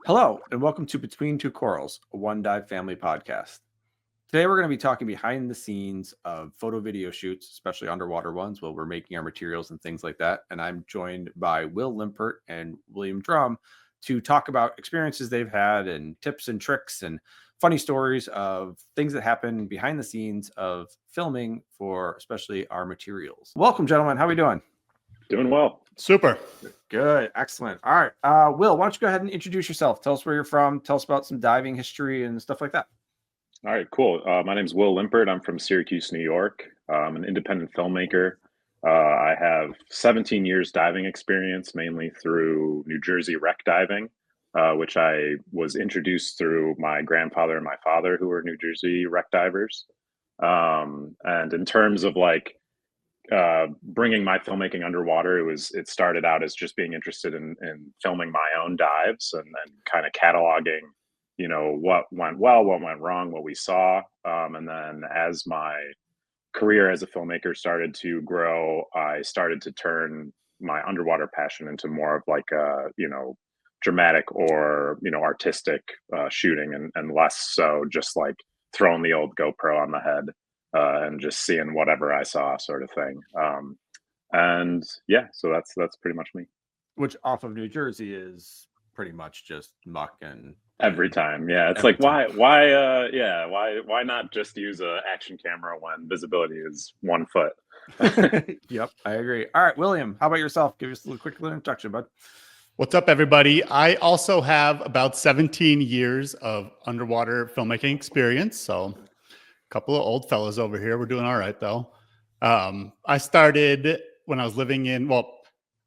Hello, and welcome to Between Two Corals, a One Dive family podcast. Today, we're going to be talking behind the scenes of photo video shoots, especially underwater ones, while we're making our materials and things like that. And I'm joined by Will Limpert and William Drumm to talk about experiences they've had and tips and tricks and funny stories of things that happen behind the scenes of filming for especially our materials. Welcome, gentlemen. How are we doing? Doing well. Super. Good. Excellent. All right. Will, why don't you go ahead and introduce yourself? Tell us where you're from. Tell us about some diving history and stuff like that. All right, cool. My name is Will Limpert. I'm from Syracuse, New York. I'm an independent filmmaker. I have 17 years diving experience, mainly through New Jersey wreck diving, which I was introduced through my grandfather and my father, who were New Jersey wreck divers. And in terms of bringing my filmmaking underwater, it started out as just being interested in filming my own dives and then kind of cataloging, what went well, what went wrong, what we saw. And then as my career as a filmmaker started to grow, I started to turn my underwater passion into more of dramatic or, artistic shooting and less so just like throwing the old GoPro on the head and just seeing whatever I saw sort of thing. And yeah, so that's pretty much me. Which off of New Jersey is pretty much just muck and every time. Yeah. It's like, why not just use a action camera when visibility is 1 foot? Yep, I agree. All right, William, how about yourself? Give us a quick little introduction, bud. What's up, everybody? I also have about 17 years of underwater filmmaking experience. So a couple of old fellas over here. We're doing all right, though. I started when I was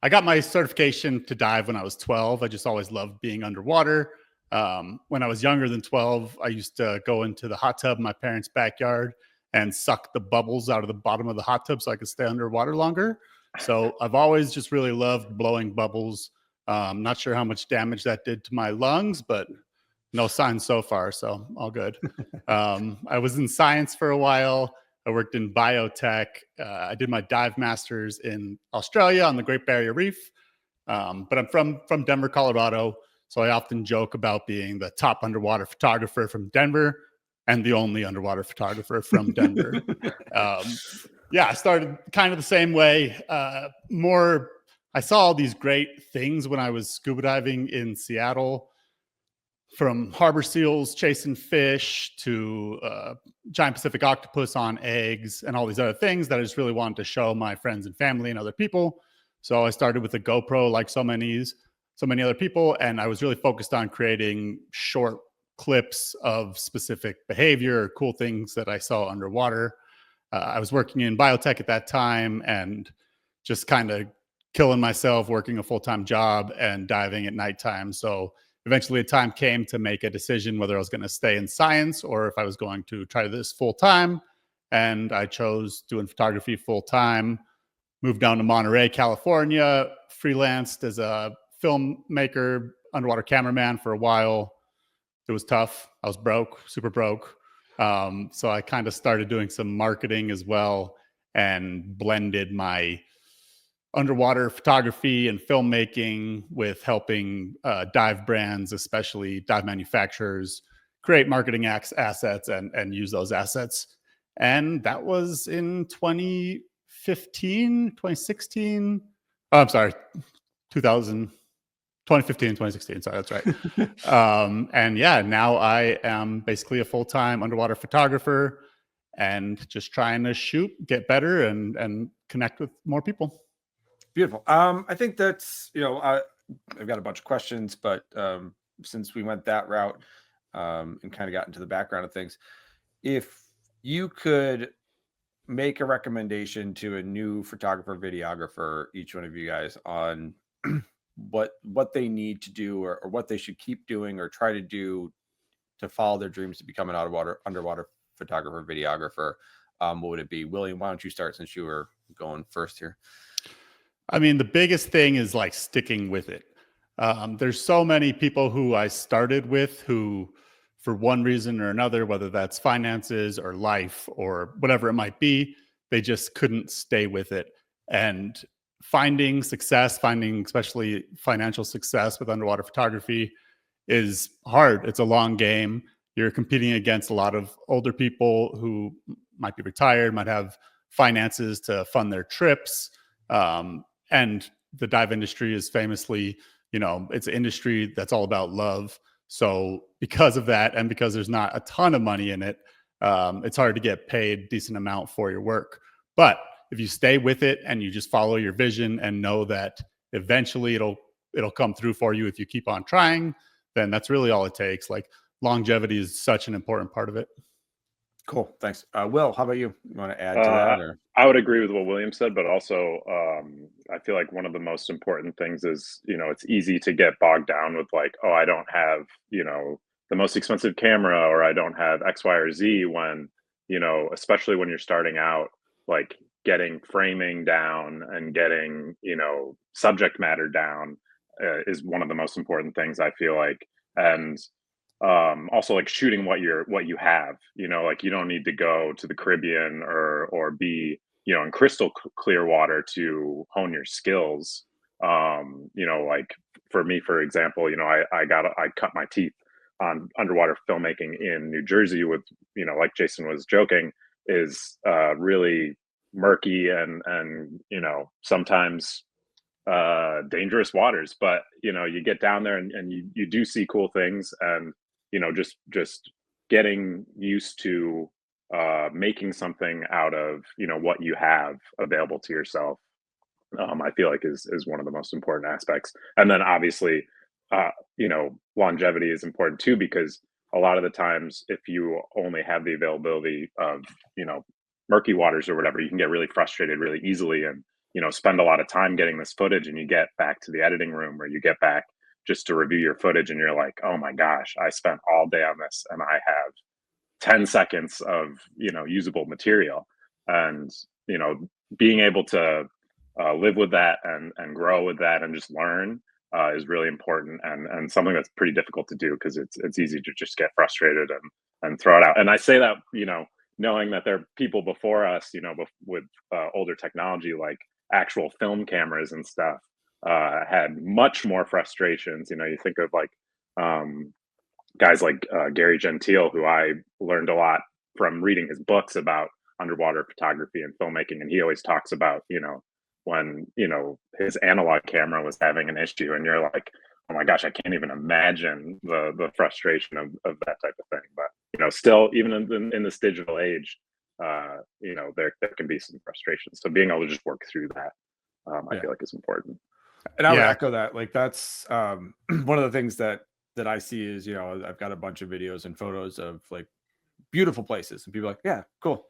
I got my certification to dive when I was 12. I just always loved being underwater. When I was younger than 12, I used to go into the hot tub in my parents' backyard and suck the bubbles out of the bottom of the hot tub so I could stay underwater longer. So I've always just really loved blowing bubbles. Not sure how much damage that did to my lungs, but no signs so far, so all good. I was in science for a while. I worked in biotech. I did my dive masters in Australia on the Great Barrier Reef. But I'm from Denver, Colorado, so I often joke about being the top underwater photographer from Denver and the only underwater photographer from Denver. I started kind of the same way. I saw all these great things when I was scuba diving in Seattle, from harbor seals chasing fish to giant Pacific octopus on eggs and all these other things that I just really wanted to show my friends and family and other people. So I started with a GoPro like so many other people, and I was really focused on creating short clips of specific behavior or cool things that I saw underwater. I was working in biotech at that time and just kind of killing myself working a full-time job and diving at nighttime. So eventually a time came to make a decision whether I was going to stay in science or if I was going to try this full-time. And I chose doing photography full-time, moved down to Monterey, California, freelanced as a filmmaker, underwater cameraman for a while. It was tough. I was broke, super broke. So I kind of started doing some marketing as well and blended my underwater photography and filmmaking with helping dive brands, especially dive manufacturers, create marketing assets and use those assets. And that was in 2016. Oh, I'm sorry, 2015, 2016. Sorry, that's right. And yeah, now I am basically a full-time underwater photographer and just trying to shoot, get better, and connect with more people. Beautiful. I think that's, I've got a bunch of questions, but since we went that route and kind of got into the background of things, if you could make a recommendation to a new photographer, videographer, each one of you guys on what they need to do or what they should keep doing or try to do to follow their dreams to become an underwater photographer, videographer, what would it be? William, why don't you start since you were going first here? I mean, the biggest thing is like sticking with it. There's so many people who I started with who, for one reason or another, whether that's finances or life or whatever it might be, they just couldn't stay with it. And finding especially financial success with underwater photography is hard. It's a long game. You're competing against a lot of older people who might be retired, might have finances to fund their trips. And the dive industry is famously, it's an industry that's all about love. So because of that, and because there's not a ton of money in it, it's hard to get paid decent amount for your work. But if you stay with it and you just follow your vision and know that eventually it'll come through for you if you keep on trying, then that's really all it takes. Like, longevity is such an important part of it. Cool. Thanks. Will, how about you? You want to add to that? Or I would agree with what William said, but also I feel like one of the most important things is, it's easy to get bogged down with like, oh, I don't have, the most expensive camera, or I don't have X, Y, or Z, when, especially when you're starting out, like getting framing down and getting, subject matter down is one of the most important things, I feel like. And also like shooting what you have, like you don't need to go to the Caribbean or be, in crystal clear water to hone your skills. Like for me, for example, I cut my teeth on underwater filmmaking in New Jersey with, like Jason was joking, is really murky and sometimes dangerous waters. But you get down there and you do see cool things. And just getting used to making something out of what you have available to yourself, I feel like is one of the most important aspects. And then obviously longevity is important too, because a lot of the times if you only have the availability of murky waters or whatever, you can get really frustrated really easily, and spend a lot of time getting this footage, and you get back to the editing room, or you get back just to review your footage, and you're like, oh my gosh, I spent all day on this and I have 10 seconds of usable material. And being able to live with that and grow with that and just learn is really important, and something that's pretty difficult to do, because it's easy to just get frustrated and throw it out. And I say that knowing that there are people before us, with older technology like actual film cameras and stuff, had much more frustrations. You think of like guys like Gary Gentile, who I learned a lot from reading his books about underwater photography and filmmaking. And he always talks about, when, his analog camera was having an issue, and you're like, oh my gosh, I can't even imagine the frustration of that type of thing. But, still, even in this digital age, there can be some frustration. So being able to just work through that, I feel like is important. and I would echo that. Like that's one of the things that I see is, I've got a bunch of videos and photos of like beautiful places, and people are like, yeah, cool.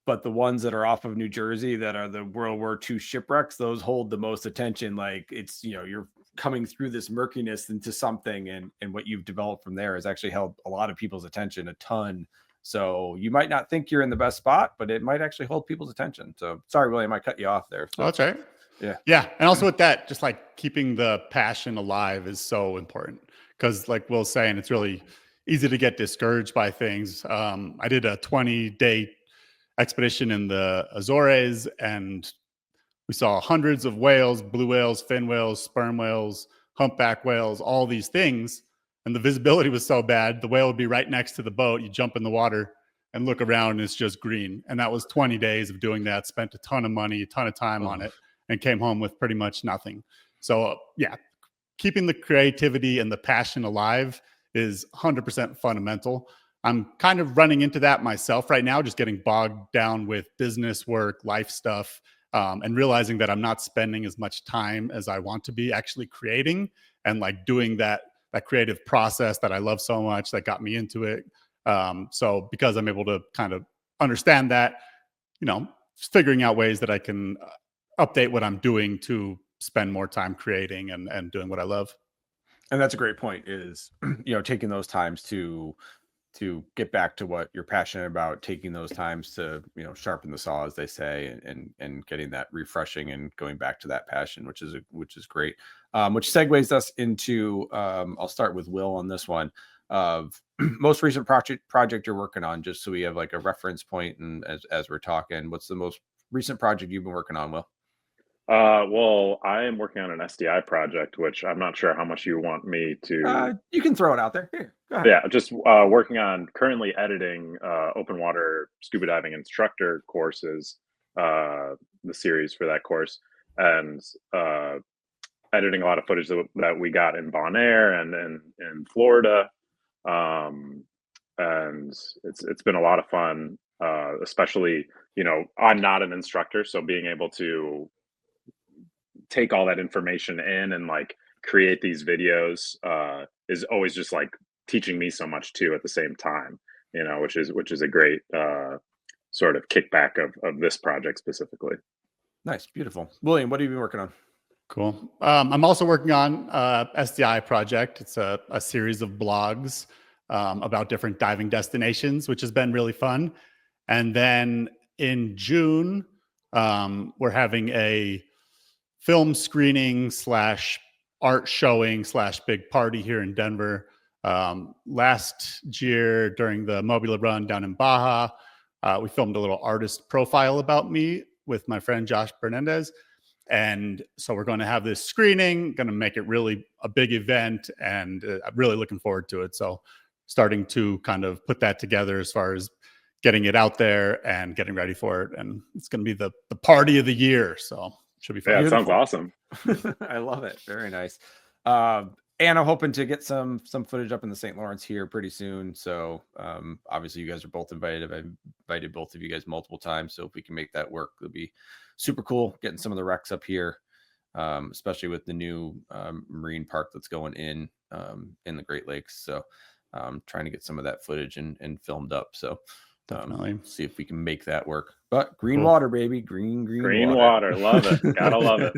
But the ones that are off of New Jersey that are the World War II shipwrecks, those hold the most attention. Like it's, you're coming through this murkiness into something, and what you've developed from there has actually held a lot of people's attention a ton. So you might not think you're in the best spot, but it might actually hold people's attention. So sorry, William, I cut you off there. So, oh, that's right. Yeah. Yeah. And also with that, just like keeping the passion alive is so important, because like Will's saying, it's really easy to get discouraged by things. I did a 20-day expedition in the Azores, and we saw hundreds of whales, blue whales, fin whales, sperm whales, humpback whales, all these things. And the visibility was so bad, the whale would be right next to the boat. You jump in the water and look around, and it's just green. And that was 20 days of doing that, spent a ton of money, a ton of time on it, and came home with pretty much nothing. So keeping the creativity and the passion alive is 100% fundamental. I'm kind of running into that myself right now, just getting bogged down with business work, life stuff, and realizing that I'm not spending as much time as I want to be actually creating and like doing that creative process that I love so much, that got me into it. So because I'm able to kind of understand that, just figuring out ways that I can update what I'm doing to spend more time creating and doing what I love. And that's a great point, is, taking those times to get back to what you're passionate about, taking those times to, sharpen the saw, as they say, and getting that refreshing and going back to that passion, which is great. Which segues us into, I'll start with Will on this one, of most recent project you're working on, just so we have like a reference point. And as we're talking, what's the most recent project you've been working on, Will? Well, I am working on an SDI project, which I'm not sure how much you want me to. You can throw it out there. Here, go ahead. Yeah, just working on currently editing open water scuba diving instructor courses, the series for that course, and editing a lot of footage that we got in Bonaire and in Florida, um, and it's been a lot of fun. Especially, I'm not an instructor, so being able to take all that information in and like create these videos is always just like teaching me so much too at the same time, which is a great sort of kickback of this project specifically. Nice, beautiful. William, what have you been working on? Cool. I'm also working on SDI project. It's a series of blogs about different diving destinations, which has been really fun. And then in June, we're having a film screening / art showing / big party here in Denver. Last year during the Mobula run down in Baja, we filmed a little artist profile about me with my friend Josh Bernendez. And so we're going to have this screening, going to make it really a big event, and I'm really looking forward to it. So starting to kind of put that together as far as getting it out there and getting ready for it. And it's going to be the party of the year. So it should be fun. Yeah, it sounds awesome. I love it. Very nice. And I'm hoping to get some footage up in the St. Lawrence here pretty soon. So obviously you guys are both invited. I've invited both of you guys multiple times. So if we can make that work, it'll be super cool getting some of the wrecks up here, especially with the new marine park that's going in the Great Lakes. So trying to get some of that footage and filmed up. So Definitely see if we can make that work. But green water, baby, green water. Love it. Gotta love it.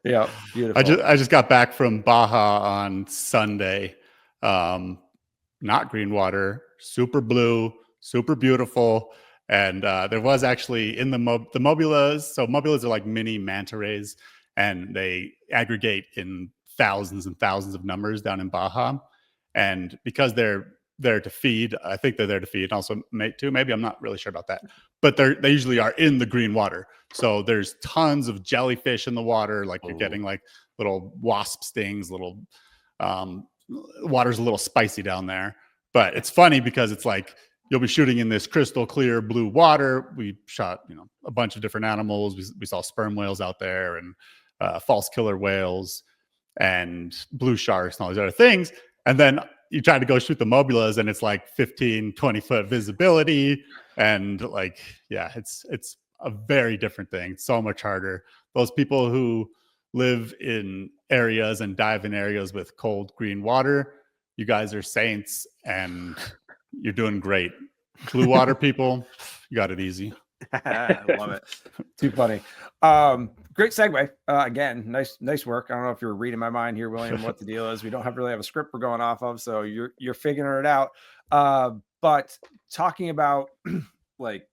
Yeah, beautiful. I just got back from Baja on Sunday. Not green water, super blue, super beautiful. And there was actually in the mobulas. So mobulas are like mini manta rays, and they aggregate in thousands and thousands of numbers down in Baja. And because they're there to feed, I think they're there to feed, and also mate too. Maybe, I'm not really sure about that, but they usually are in the green water. So there's tons of jellyfish in the water. Like you're getting like little wasp stings, little water's a little spicy down there. But it's funny because it's like you'll be shooting in this crystal clear blue water. We shot, a bunch of different animals. We saw sperm whales out there and false killer whales and blue sharks and all these other things. And then you try to go shoot the mobulas and it's like 15, 20-foot visibility. And like, yeah, it's a very different thing. It's so much harder. Those people who live in areas and dive in areas with cold green water, you guys are saints and you're doing great. Blue water people, you got it easy. I love it. Too funny. Great segue. Again, nice work. I don't know if you're reading my mind here, William, what the deal is. We don't really have a script we're going off of, so you're figuring it out. But talking about like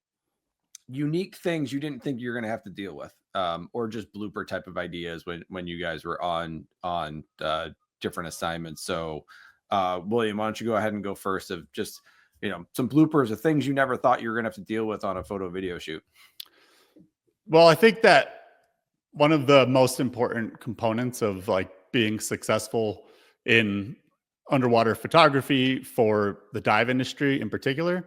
unique things you didn't think you're going to have to deal with, or just blooper type of ideas when you guys were on different assignments. So William, why don't you go ahead and go first of just some bloopers of things you never thought you were going to have to deal with on a photo video shoot. Well, I think that one of the most important components of like being successful in underwater photography for the dive industry in particular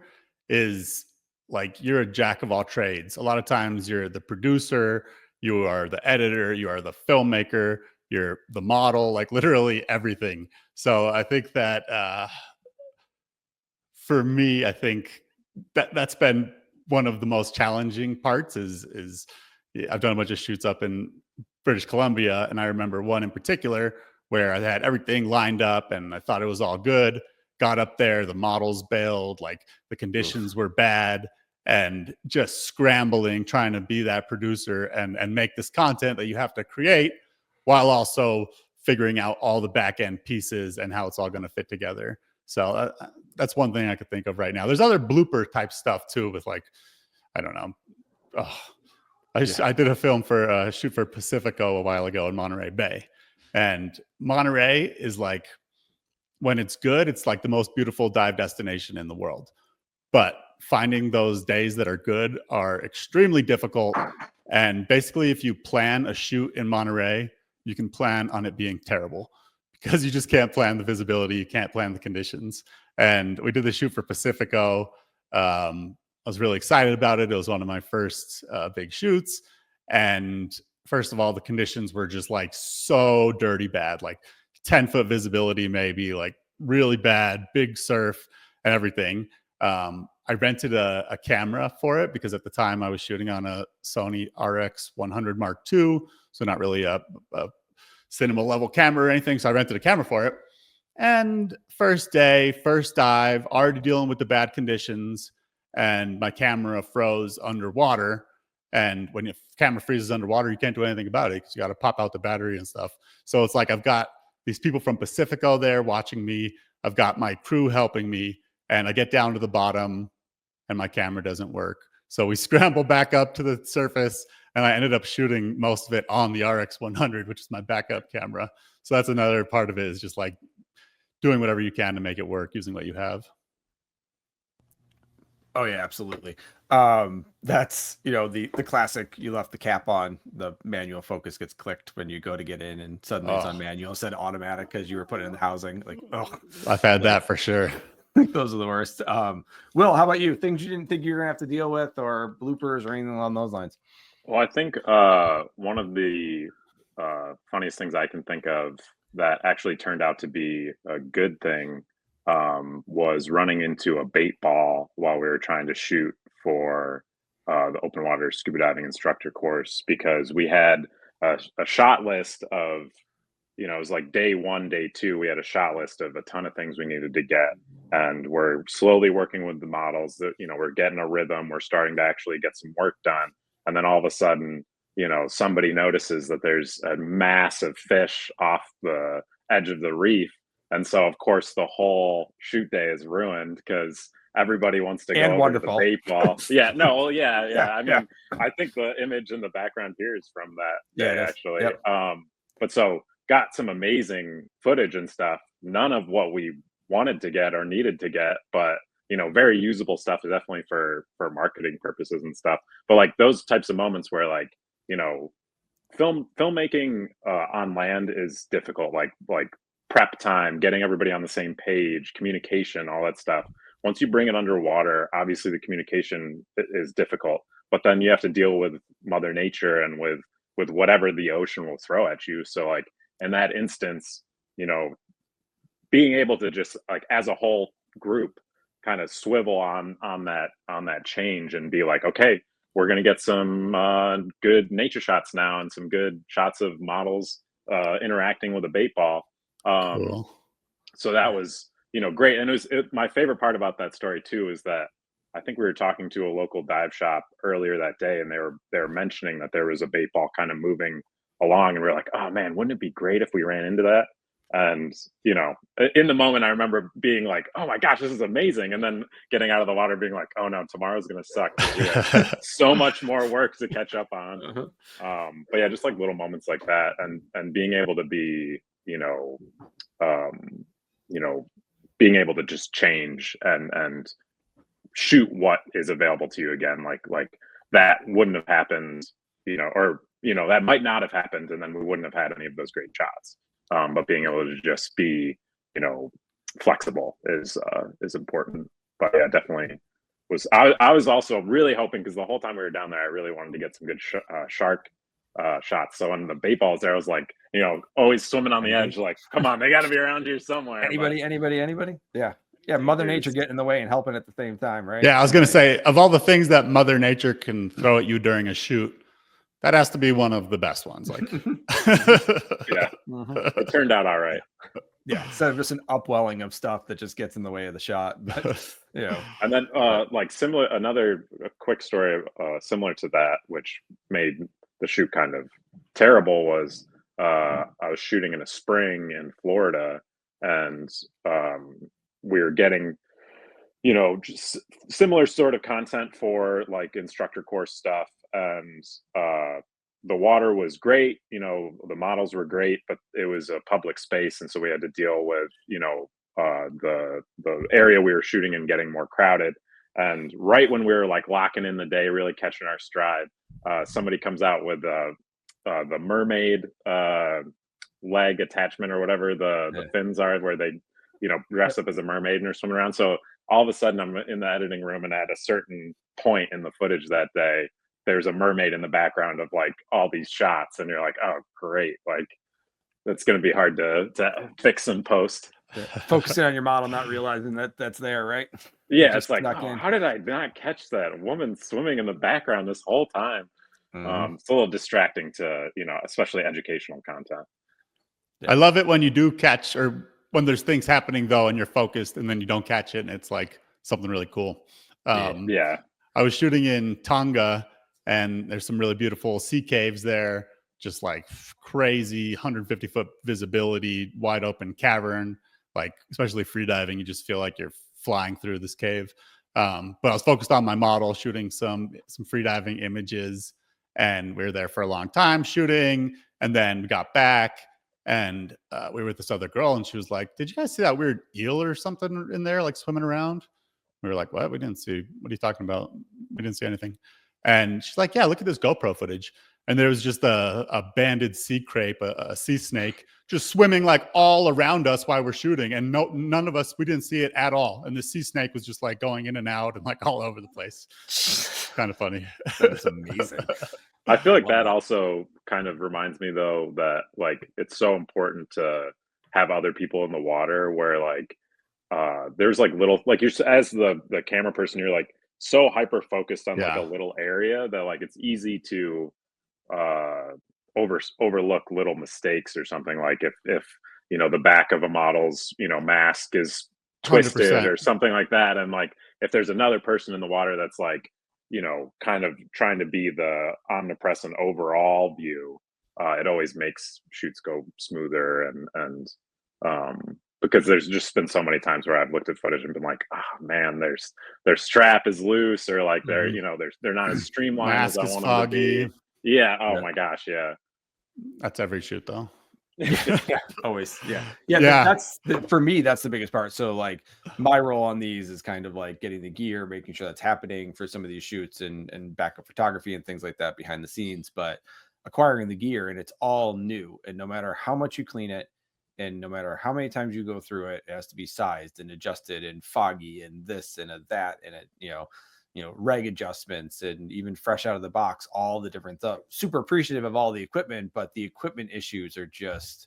is like you're a jack of all trades. A lot of times you're the producer, you are the editor, you are the filmmaker, you're the model, like literally everything. So I think that for me, I think that's been one of the most challenging parts is I've done a bunch of shoots up in British Columbia, and I remember one in particular where I had everything lined up and I thought it was all good. Got up there, the models bailed, like the conditions were bad, and just scrambling, trying to be that producer and make this content that you have to create while also figuring out all the back end pieces and how it's all going to fit together. So that's one thing I could think of right now. There's other blooper type stuff too with like, I don't know. I did a film for a shoot for Pacifico a while ago in Monterey Bay. And Monterey is like, when it's good, it's like the most beautiful dive destination in the world. But finding those days that are good are extremely difficult. And basically, if you plan a shoot in Monterey, you can plan on it being terrible because you just can't plan the visibility. You can't plan the conditions. And we did the shoot for Pacifico. I was really excited about it. It was one of my first big shoots. And first of all, the conditions were just like so dirty bad, like 10-foot visibility, maybe, like really bad, big surf and everything. I rented a camera for it because at the time I was shooting on a Sony RX 100 Mark II. So not really a cinema level camera or anything. So I rented a camera for it. And first day, first dive, already dealing with the bad conditions, and my camera froze underwater. And when your camera freezes underwater, you can't do anything about it because you got to pop out the battery and stuff. So it's like I've got these people from Pacifico there watching me. I've got my crew helping me, and I get down to the bottom and my camera doesn't work. So we scramble back up to the surface, and I ended up shooting most of it on the RX 100, which is my backup camera. So that's another part of it, is just like doing whatever you can to make it work using what you have. Oh yeah, absolutely. That's, you know, the classic, you left the cap on, the manual focus gets clicked when you go to get in, and suddenly it's on manual instead of automatic because you were putting in the housing. Like, oh, I've had that for sure. Those are the worst. Will, how about you? Things you didn't think you were gonna have to deal with, or bloopers or anything along those lines? Well, I think one of the funniest things I can think of that actually turned out to be a good thing was running into a bait ball while we were trying to shoot for the open water scuba diving instructor course, because we had a shot list of, you know, it was like day one, day two, we had a shot list of a ton of things we needed to get. And we're slowly working with the models that, you know, we're getting a rhythm. We're starting to actually get some work done. And then all of a sudden, you know, somebody notices that there's a massive fish off the edge of the reef. And so, of course, the whole shoot day is ruined because everybody wants to go over wonderful. to the bait ball. Yeah, no, well, yeah. I mean, yeah. I think the image in the background here is from that day, Yeah, actually. yep. But so got some amazing footage and stuff. None of what we wanted to get or needed to get, but you know, very usable stuff, definitely for marketing purposes and stuff. But like those types of moments where, like, you know, filmmaking on land is difficult, like prep time, getting everybody on the same page, communication, all that stuff. Once you bring it underwater, obviously the communication is difficult, but then you have to deal with Mother Nature and with whatever the ocean will throw at you. So like in that instance, you know, being able to just, like, as a whole group, kind of swivel on that change and be like, okay, we're going to get some good nature shots now and some good shots of models interacting with a bait ball. Cool. So that was, you know, great. And my favorite part about that story too is that I think we were talking to a local dive shop earlier that day, and they were mentioning that there was a bait ball kind of moving along, and we were like, oh man, wouldn't it be great if we ran into that? And, you know, in the moment, I remember being like, oh my gosh, this is amazing. And then getting out of the water being like, oh no, tomorrow's going to suck. We have so much more work to catch up on. But yeah, just like little moments like that, and being able to be, you know, being able to just change and shoot what is available to you again. Like that wouldn't have happened, you know, or, you know, that might not have happened, and then we wouldn't have had any of those great shots. But being able to just be, you know, flexible is important. But yeah, definitely was. I was also really hoping, because the whole time we were down there, I really wanted to get some good shark shots. So when the bait balls there, I was like, you know, always swimming on the edge, like, come on, they got to be around here somewhere. Anybody? Yeah. Mother Nature getting in the way and helping at the same time, right? Yeah, I was going to say, of all the things that Mother Nature can throw at you during a shoot, that has to be one of the best ones. Like, yeah, it turned out all right. Yeah, instead of just an upwelling of stuff that just gets in the way of the shot. But, you know. And then like another quick story similar to that, which made the shoot kind of terrible, was I was shooting in a spring in Florida, and we were getting, you know, just similar sort of content for like instructor course stuff. And the water was great, you know, the models were great, but it was a public space, and so we had to deal with, you know, the area we were shooting in getting more crowded. And right when we were like locking in the day, really catching our stride, somebody comes out with the mermaid leg attachment or whatever the Yeah. fins are, where they dress up as a mermaid and are swimming around. So all of a sudden, I'm in the editing room, and at a certain point in the footage that day, there's a mermaid in the background of like all these shots, and you're like, oh, great! Like that's going to be hard to fix in post. Yeah. Focusing on your model, not realizing that that's there, right? Yeah, it's Just like, snuck oh, in. how did I not catch that woman swimming in the background this whole time? Mhm. It's a little distracting to, especially educational content. I Yeah. love it when you do catch, or when there's things happening though and you're focused and then you don't catch it and it's like something really cool. Yeah. Yeah. I was shooting in Tonga and there's some really beautiful sea caves there, just like crazy 150-foot visibility, wide open cavern, like especially free diving, you just feel like you're flying through this cave. But I was focused on my model, shooting some free diving images, and we were there for a long time shooting, and then we got back, and we were with this other girl, and she was like, "Did you guys see that weird eel or something in there, like swimming around?" We were like, "What? We didn't see. What are you talking about? We didn't see anything." And she's like, "Yeah, look at this GoPro footage." And there was just a banded sea crepe, a sea snake, just swimming like all around us while we're shooting, and none of us, we didn't see it at all. And the sea snake was just like going in and out and like all over the place. Kind of funny. That is amazing. I feel like Love that that. also kind of reminds me though that like it's so important to have other people in the water where like there's like little like you're as the camera person, you're like so hyper focused on like a Yeah, little area that like it's easy to uh overlook little mistakes or something, like if the back of a model's mask is twisted 100%. or something like that, and like if there's another person in the water that's like kind of trying to be the omnipresent overall view, it always makes shoots go smoother, and because there's just been so many times where I've looked at footage and been like, oh man, their strap is loose, or like they're Mhm. they're not as streamlined as Mask I is want them to be. foggy. Yeah. Oh Yeah. my gosh. Yeah. That's every shoot though. Yeah, always. Yeah. Yeah, Yeah, for me, that's the biggest part. So like my role on these is kind of like getting the gear, making sure that's happening for some of these shoots and backup photography and things like that behind the scenes, but acquiring the gear and it's all new. And no matter how much you clean it and no matter how many times you go through it, it has to be sized and adjusted and foggy and this and a that and it, reg adjustments and even fresh out of the box, all the different stuff. Super appreciative of all the equipment, but the equipment issues are just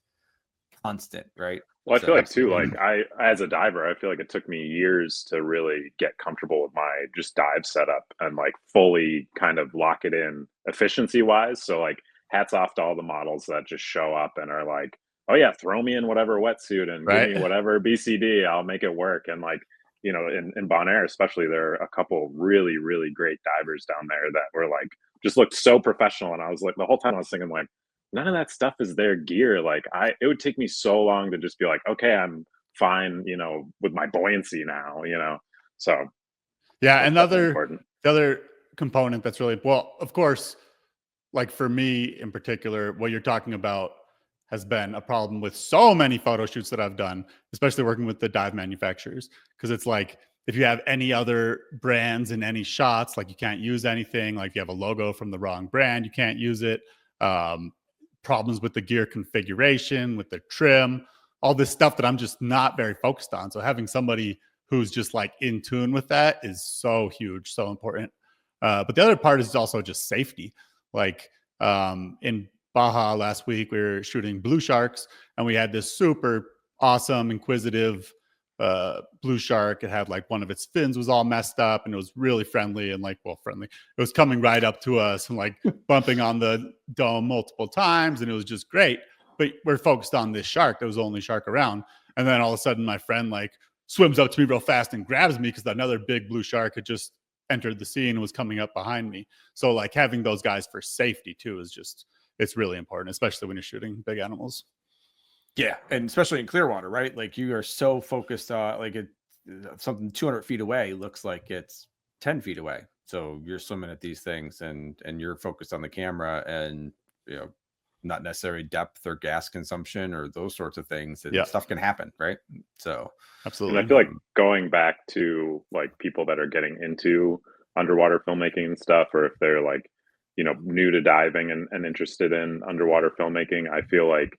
constant, right? Well, I feel So like too, like as a diver, I feel like it took me years to really get comfortable with my just dive setup and like fully kind of lock it in efficiency wise. So like hats off to all the models that just show up and are like, oh yeah, throw me in whatever wetsuit and give right. me whatever BCD, I'll make it work. And like, in Bonaire especially, there are a couple really, really great divers down there that were like just looked so professional. And I was like, the whole time I was thinking like, none of that stuff is their gear. Like it would take me so long to just be like, okay, I'm fine, with my buoyancy now. So Yeah, that's definitely another important. the other component that's really well, of course, like for me in particular, what you're talking about has been a problem with so many photo shoots that I've done, especially working with the dive manufacturers. Because it's like if you have any other brands in any shots, like you can't use anything. Like if you have a logo from the wrong brand, you can't use it. Um, Problems with the gear configuration, with the trim, all this stuff that I'm just not very focused on. So having somebody who's just like in tune with that is so huge, so important. But the other part is also just safety. Like in Baja last week, we were shooting blue sharks, and we had this super awesome, inquisitive blue shark. It had like one of its fins was all messed up, and it was really friendly and like, well, friendly. It was coming right up to us and like bumping on the dome multiple times, and it was just great. But we're focused on this shark. That was the only shark around. And then all of a sudden, my friend like swims up to me real fast and grabs me because another big blue shark had just entered the scene and was coming up behind me. So like having those guys for safety too is just, it's really important, especially when you're shooting big animals. yeah, and especially in Clearwater, right? Like you are so focused on like something 200 feet away looks like it's 10 feet away. So you're swimming at these things and you're focused on the camera and you know not necessarily depth or gas consumption or those sorts of things, and Yeah. stuff can happen, right? So And Absolutely. I feel like going back to like people that are getting into underwater filmmaking and stuff, or if they're like, you know, new to diving and interested in underwater filmmaking, I feel like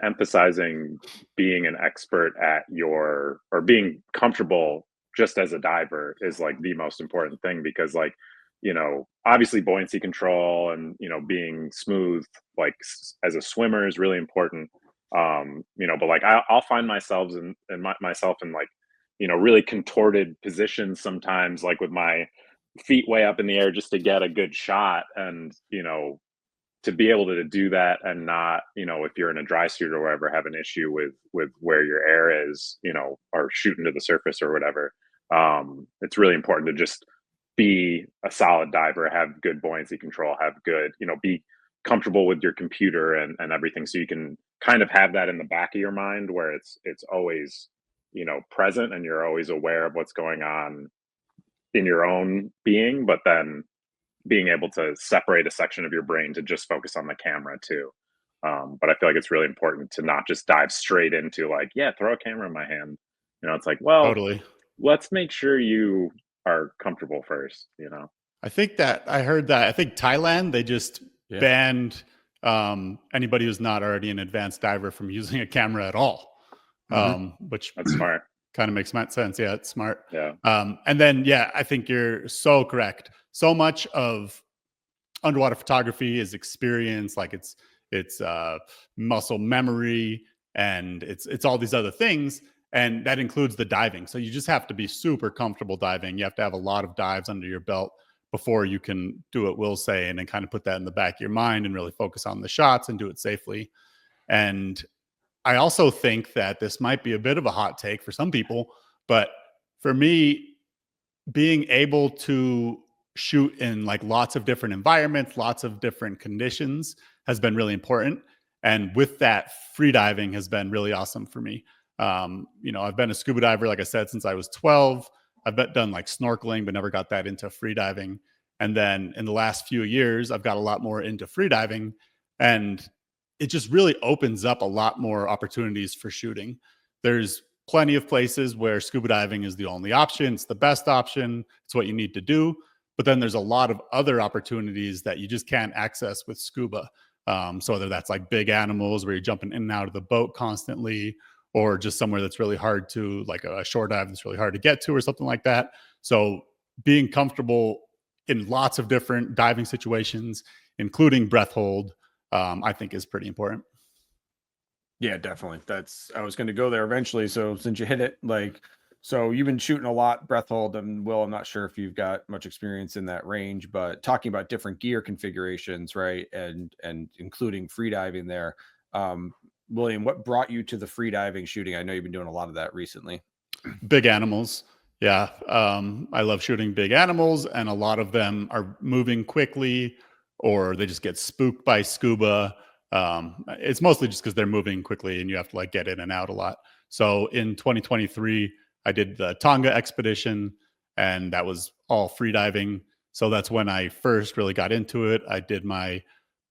emphasizing being an expert at your, or being comfortable just as a diver is like the most important thing, because like, you know, obviously buoyancy control and, you know, being smooth like as a swimmer is really important. You know, but like I'll find myself myself in like, you know, really contorted positions sometimes, like with my feet way up in the air just to get a good shot. And, you know, to be able to do that and not, you know, if you're in a dry suit or wherever, have an issue with where your air is, you know, or shooting to the surface or whatever. It's really important to just be a solid diver, have good buoyancy control, have good, you know, be comfortable with your computer and everything, so you can kind of have that in the back of your mind where it's always, you know, present, and you're always aware of what's going on in your own being, but then being able to separate a section of your brain to just focus on the camera too. But I feel like it's really important to not just dive straight into like, yeah, throw a camera in my hand. You know, it's like, well, Totally. let's make sure you are comfortable first, you know? I think that I heard that. I think Thailand, they just Yeah. banned anybody who's not already an advanced diver from using a camera at all, which That's smart. kind of makes sense. Yeah, it's smart. Yeah. And then, yeah, I think you're so correct. So much of underwater photography is experience, like it's muscle memory, and it's all these other things, and that includes the diving. So you just have to be super comfortable diving. You have to have a lot of dives under your belt before you can do what Will's saying and kind of put that in the back of your mind and really focus on the shots and do it safely. And I also think that this might be a bit of a hot take for some people, but for me, being able to shoot in like lots of different environments, lots of different conditions has been really important. And with that, free diving has been really awesome for me. You know, I've been a scuba diver, like I said, since I was 12. I've done like snorkeling, but never got that into free diving. And then in the last few years, I've got a lot more into free diving. And it just really opens up a lot more opportunities for shooting. There's plenty of places where scuba diving is the only option. It's the best option. It's what you need to do. But then there's a lot of other opportunities that you just can't access with scuba. So whether that's like big animals where you're jumping in and out of the boat constantly, or just somewhere that's really hard to, like a shore dive that's really hard to get to or something like that. So being comfortable in lots of different diving situations, including breath hold, I think is pretty important. Yeah, definitely. I was going to go there eventually. So since you hit it, like, so you've been shooting a lot breath hold, and Will, I'm not sure if you've got much experience in that range, but talking about different gear configurations, right? And including free diving there. William, what brought you to the free diving shooting? I know you've been doing a lot of that recently. Big animals. Yeah. I love shooting big animals, and a lot of them are moving quickly or they just get spooked by scuba. It's mostly just because they're moving quickly and you have to like get in and out a lot. So in 2023, I did the Tonga expedition, and that was all free diving. So that's when I first really got into it. I did my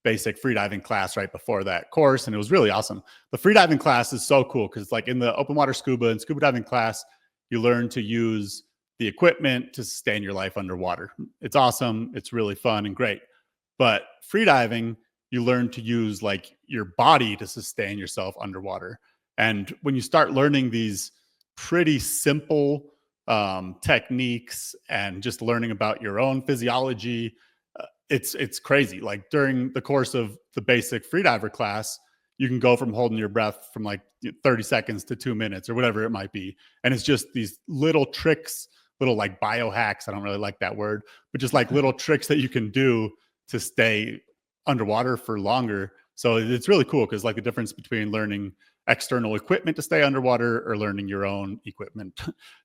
basic freediving class right before that course, and it was really awesome. The freediving class is so cool because like in the open water scuba and scuba diving class, you learn to use the equipment to sustain your life underwater. It's awesome. It's really fun and great. But freediving, you learn to use like your body to sustain yourself underwater. And when you start learning these pretty simple techniques and just learning about your own physiology, it's crazy. Like during the course of the basic freediver class, you can go from holding your breath from like 30 seconds to 2 minutes or whatever it might be. And it's just these little tricks, little like biohacks. I don't really like that word, but just like little tricks that you can do to stay underwater for longer. So it's really cool because like the difference between learning external equipment to stay underwater or learning your own equipment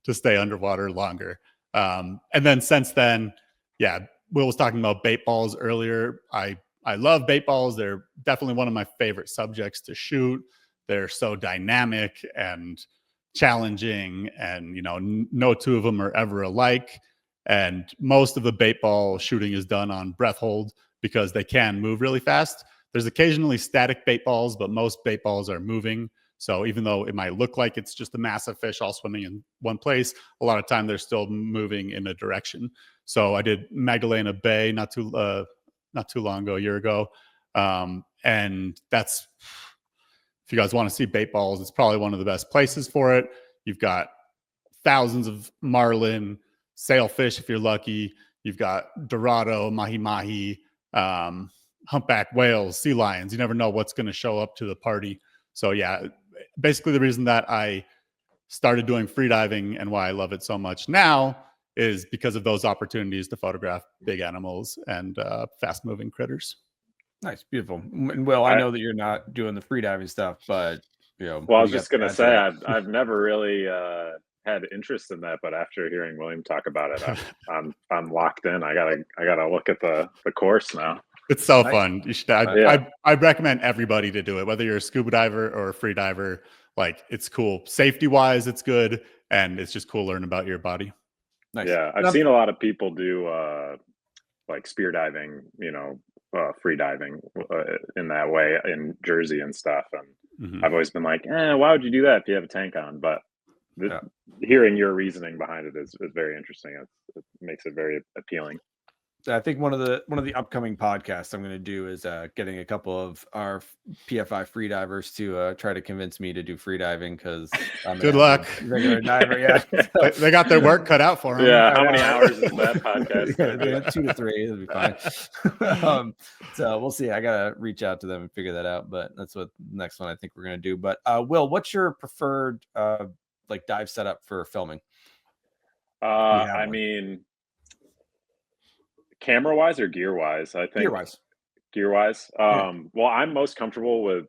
to stay underwater longer. And then since then, yeah, Will was talking about bait balls earlier. I love bait balls. They're definitely one of my favorite subjects to shoot. They're so dynamic and challenging, and you know, no two of them are ever alike. And most of the bait ball shooting is done on breath hold because they can move really fast. There's occasionally static bait balls, but most bait balls are moving. So even though it might look like it's just a massive fish all swimming in one place, a lot of time they're still moving in a direction. So I did Magdalena Bay not too long ago, a year ago, and that's, if you guys want to see bait balls, it's probably one of the best places for it. You've got thousands of marlin, sailfish if you're lucky. You've got dorado, mahi-mahi, humpback whales, sea lions. You never know what's going to show up to the party. So yeah, basically the reason that I started doing freediving and why I love it so much now is because of those opportunities to photograph big animals and fast-moving critters. Nice, beautiful. And Will, I know that you're not doing the freediving stuff, but Well, I what was do you just got gonna to add to say that? I've never really had interest in that, but after hearing William talk about it, I'm locked in. I gotta look at the course now. It's so Nice. fun. You should. Yeah. I recommend everybody to do it, whether you're a scuba diver or a free diver. Like, it's cool. Safety wise, it's good, and it's just cool learning about your body. Nice. Yeah, I've seen a lot of people do like spear diving, free diving in that way in Jersey and stuff. And I've always been like, why would you do that if you have a tank on? But hearing your reasoning behind it is very interesting. It makes it very appealing. I think one of the upcoming podcasts I'm going to do is getting a couple of our PFI freedivers to try to convince me to do freediving, because I'm good luck. Regular diver, yeah. They got their work cut out for them. Yeah, how many hours is that podcast? Yeah, 2 to 3, it'll be fine. So we'll see. I gotta reach out to them and figure that out. But that's what the next one I think we're gonna do. But Will, what's your preferred like dive setup for filming? I mean, camera wise or gear wise? I think gear wise. Well, I'm most comfortable with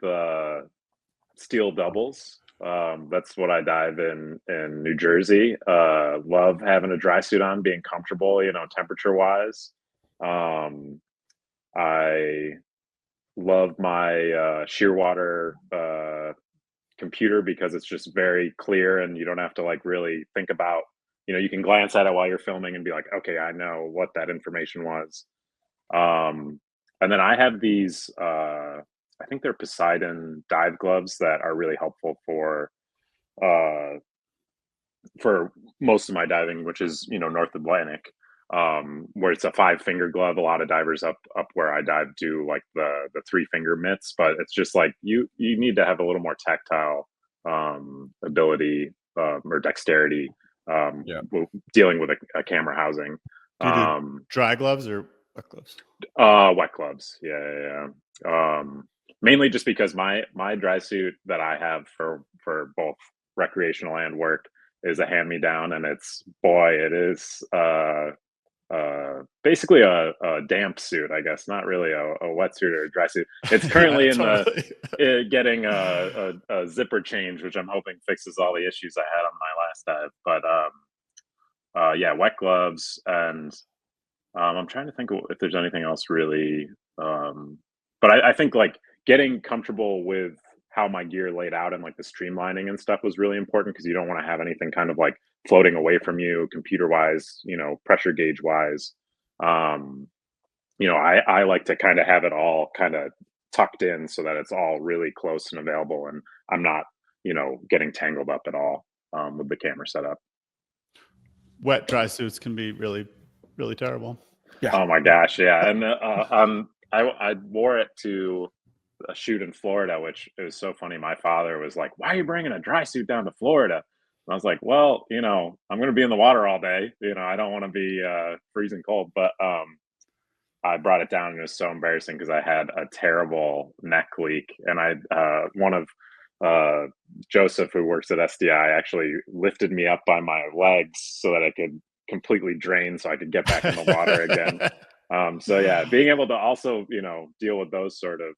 steel doubles. That's what I dive in New Jersey. Love having a dry suit on, being comfortable, temperature wise. I love my Shearwater computer because it's just very clear and you don't have to like really think about, you can glance at it while you're filming and be like, okay, I know what that information was. And then I have these, I think they're Poseidon dive gloves that are really helpful for most of my diving, which is, North Atlantic, where it's a 5-finger glove. A lot of divers up where I dive do like the 3-finger mitts, but it's just like you need to have a little more tactile ability or dexterity dealing with a camera housing. Do you do dry gloves or wet gloves? Wet gloves. Yeah. Mainly just because my dry suit that I have for both recreational and work is a hand-me-down, and it is basically a damp suit, I guess, not really a wetsuit or a dry suit. It's currently getting a zipper change, which I'm hoping fixes all the issues I had on my last dive. But yeah, wet gloves, and I'm trying to think if there's anything else really. But I think like getting comfortable with how my gear laid out and like the streamlining and stuff was really important, because you don't want to have anything kind of like floating away from you computer wise, pressure gauge wise. I like to kind of have it all kind of tucked in so that it's all really close and available, and I'm not, getting tangled up at all with the camera setup. Wet dry suits can be really, really terrible. Yeah. Oh my gosh, yeah. And I wore it to a shoot in Florida, which it was so funny. My father was like, "Why are you bringing a dry suit down to Florida?" And I was like, "Well, I'm going to be in the water all day. I don't want to be freezing cold." But I brought it down, and it was so embarrassing because I had a terrible neck leak, and one of Joseph, who works at SDI, actually lifted me up by my legs so that I could completely drain so I could get back in the water again. So yeah, being able to also, deal with those sort of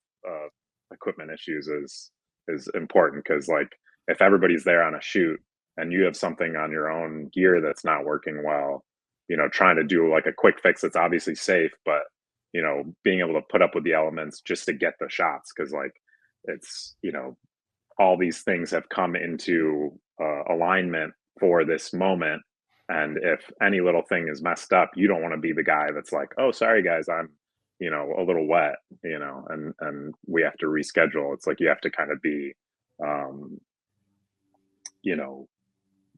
equipment issues is important, because like if everybody's there on a shoot and you have something on your own gear that's not working well, trying to do like a quick fix that's obviously safe, but being able to put up with the elements just to get the shots, because like it's all these things have come into alignment for this moment. And if any little thing is messed up, you don't want to be the guy that's like, "Oh, sorry guys, I'm you know, a little wet, you know, and we have to reschedule. It's like you have to kind of be, um, you know,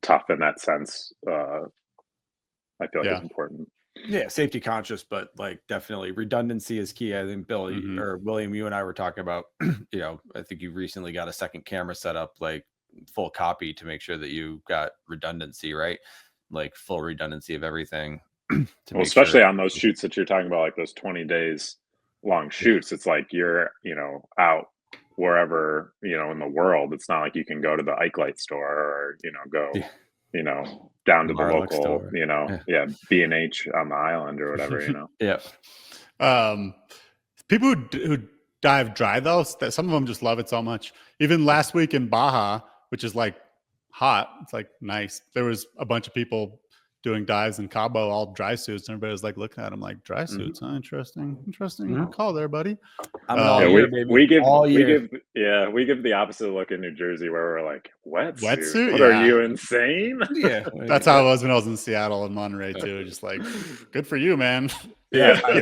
tough in that sense. I feel like Yeah. it's important. Yeah, safety conscious, but like definitely redundancy is key. I think Bill Mhm. or William, you and I were talking about, you know, I think you recently got a second camera set up, like full copy to make sure that you got redundancy, right? Like full redundancy of everything to Well, make sure. especially on those shoots that you're talking about, like those 20 days long Yeah. shoots, it's like you're, you know, out wherever, you know, in the world. It's not like you can go to the Ike Light store or, you know, go, Yeah. you know, down to the Marlock local, store. you know, Yeah. yeah, B&H on the island or whatever, you know. Yeah. Um, people who dive dry though, that some of them just love it so much. Even last week in Baja, which is like hot, it's like nice. There was a bunch of people doing dives in Cabo, all dry suits, and everybody was like looking at them like dry suits. Huh? Interesting Mhm. call there, buddy. I'm an all Yeah, year, baby. All year. we give the opposite look in New Jersey where we're like, wetsuit? Wetsuit, What are yeah. you, insane? Yeah. That's how it was when I was in Seattle and Monterey too. Just like, good for you, man. Yeah, Yeah.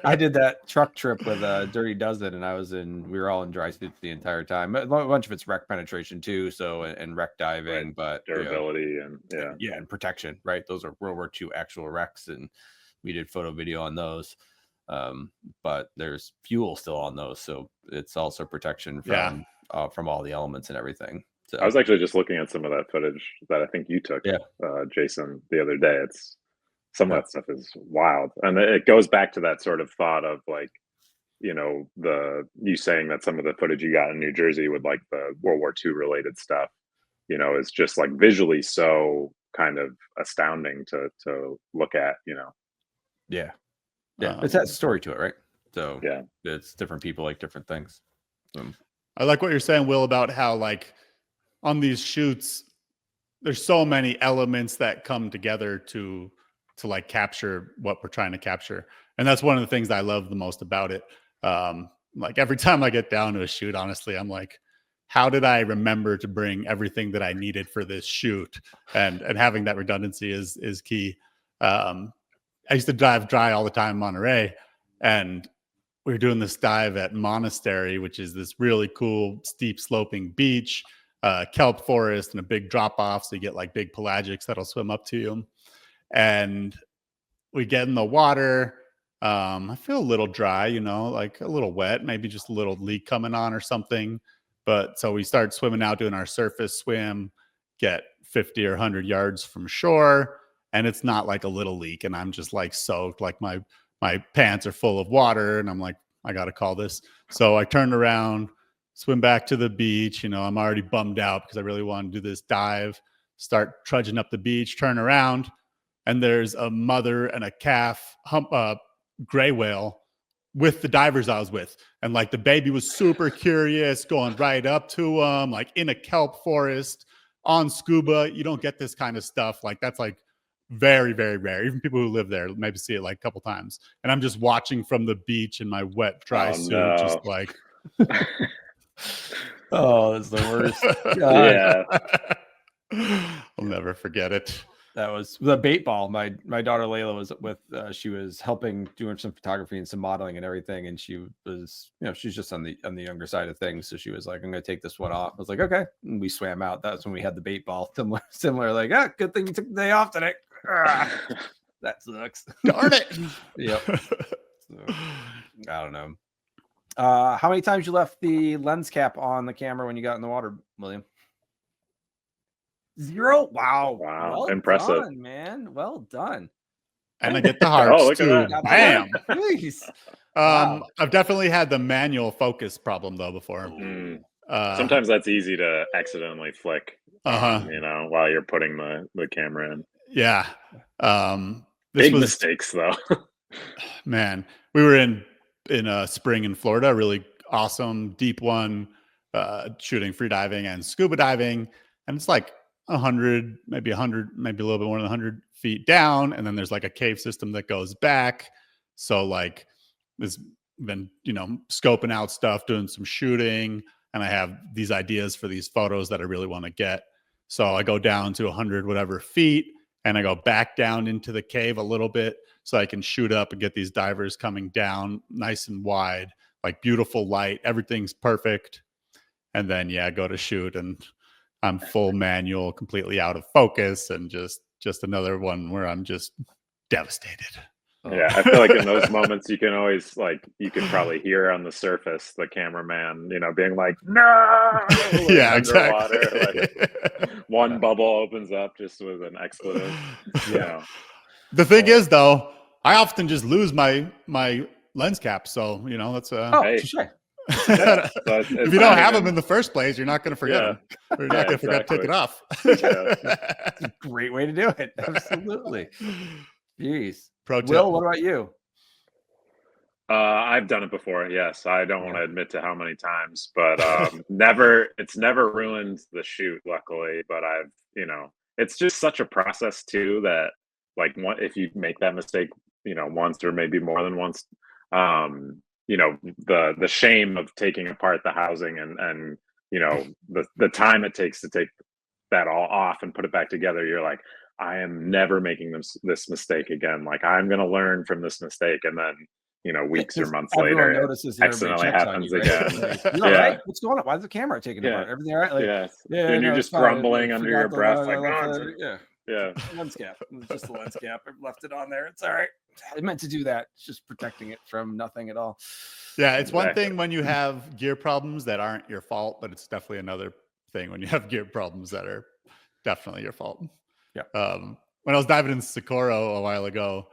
I did that truck trip with Dirty Dozen, and we were all in dry suits the entire time. A bunch of it's wreck penetration too, so and wreck diving, Right. but you know, Durability and yeah. yeah, and protection, right? Those are World War II actual wrecks, and we did photo video on those. But there's fuel still on those, so it's also protection Yeah. from all the elements and everything. I So was actually just looking at some of that footage that I think you took, yeah, Jason, the other day. It's some of yeah, that stuff is wild, and it goes back to that sort of thought of like, you know, you saying that some of the footage you got in New Jersey with like the World War II related stuff, you know, is just like visually so kind of astounding to look at, you know. yeah, yeah. It's that story to it, right? So Yeah. it's different people like different things. I like what you're saying, Will, about how like on these shoots, there's so many elements that come together to like capture what we're trying to capture, and that's one of the things I love the most about it. Like every time I get down to a shoot, honestly, I'm like, how did I remember to bring everything that I needed for this shoot? And having that redundancy is key. I used to dive dry all the time in Monterey, and we were doing this dive at Monastery, which is this really cool steep sloping beach, kelp forest, and a big drop off. So you get like big pelagics that'll swim up to you. And we get in the water. I feel a little dry, you know, like a little wet, maybe just a little leak coming on or something. But so we start swimming out, doing our surface swim, get 50 or 100 yards from shore. And it's not like a little leak. And I'm just like soaked, like my pants are full of water. And I'm like, I got to call this. So I turned around, swim back to the beach. You know, I'm already bummed out because I really want to do this dive, start trudging up the beach, turn around, and there's a mother and a calf gray whale with the divers I was with. And like the baby was super curious, going right up to them, like in a kelp forest on Scuba. You don't get this kind of stuff. Like that's like very, very rare. Even people who live there maybe see it like a couple times. And I'm just watching from the beach in my wet, dry Oh suit, just no. like. Oh, that's the worst. God. Yeah. I'll never forget it. That was the bait ball. My daughter Layla was with. She was helping doing some photography and some modeling and everything, and she was, you know, she's just on the younger side of things. So she was like, "I'm going to take this one off." I was like, "Okay." And we swam out. That's when we had the bait ball. Similar. Like, good thing you took the day off today. That sucks. Darn it. Yep. So, I don't know. How many times you left the lens cap on the camera when you got in the water, William? 0? Wow. Wow. Well Impressive. done, man. Well done. And I get the hearts look at too. that. Bam. Please. Wow. I've definitely had the manual focus problem though before. Sometimes that's easy to accidentally flick, Uh-huh. you know, while you're putting the camera in. Yeah. Big mistakes though. Man, we were in spring in Florida, really awesome deep one, shooting free diving and scuba diving, and it's like 100, maybe 100, maybe a little bit more than 100 feet down, and then there's like a cave system that goes back. So like, there's been, you know, scoping out stuff, doing some shooting, and I have these ideas for these photos that I really want to get. So I go down to 100 whatever feet, and I go back down into the cave a little bit so I can shoot up and get these divers coming down nice and wide, like beautiful light, everything's perfect. And then go to shoot and I'm full manual, completely out of focus, and just another one where I'm just devastated. Yeah, I feel like in those moments you can always you can probably hear on the surface the cameraman, being like, "No!" Yeah, underwater. exactly. One bubble opens up just with an expletive. Yeah. The thing is, though, I often just lose my lens cap, so that's Hey. touche. if you don't have them in the first place, you're not going to forget them. Or you're not going to forget to take it off. That's a great way to do it. Absolutely. Jeez. Pro tip. Will, what about you? I've done it before. Yes, I don't want to admit to how many times, but it's never ruined the shoot, luckily. But it's just such a process too that if you make that mistake, once or maybe more than once, the shame of taking apart the housing and the time it takes to take that all off and put it back together, you're like, I am never making this mistake again. Like, I'm going to learn from this mistake. And then, weeks or months later, notices it accidentally happens again. You're all right? What's going on? Why is the camera taking apart? Everything all right? And you're just grumbling under your breath. Yeah. Lens cap. Just the lens cap. I left it on there. It's all right. I meant to do that. It's just protecting it from nothing at all. Yeah, it's one thing when you have gear problems that aren't your fault, but it's definitely another thing when you have gear problems that are definitely your fault. Yeah. When I was diving in Socorro a while ago,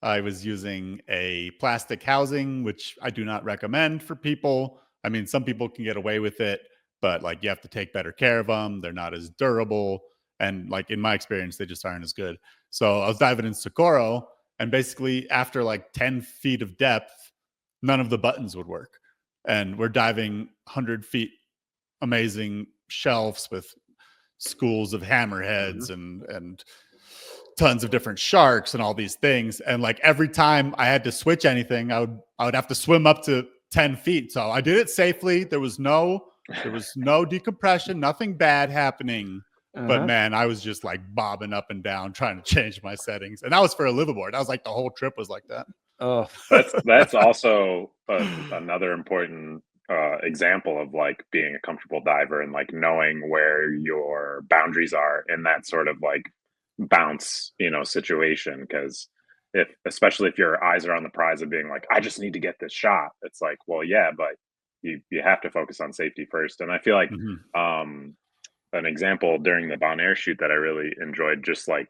I was using a plastic housing, which I do not recommend for people. I mean, some people can get away with it, but you have to take better care of them. They're not as durable. And in my experience, they just aren't as good. So I was diving in Socorro, and basically after 10 feet of depth, none of the buttons would work. And we're diving 100 feet, amazing shelves with schools of hammerheads and tons of different sharks and all these things. And every time I had to switch anything, I would have to swim up to 10 feet. So I did it safely. There was no decompression, nothing bad happening. But man, I was just bobbing up and down trying to change my settings. And that was for a liveaboard. I was the whole trip was like that. Oh, that's also another important example of like being a comfortable diver and like knowing where your boundaries are in that sort of like bounce, you know, situation. Because especially if your eyes are on the prize of being like, I just need to get this shot, it's like, well, yeah, but you have to focus on safety first. And I feel like an example during the Bon Air shoot that I really enjoyed, just like,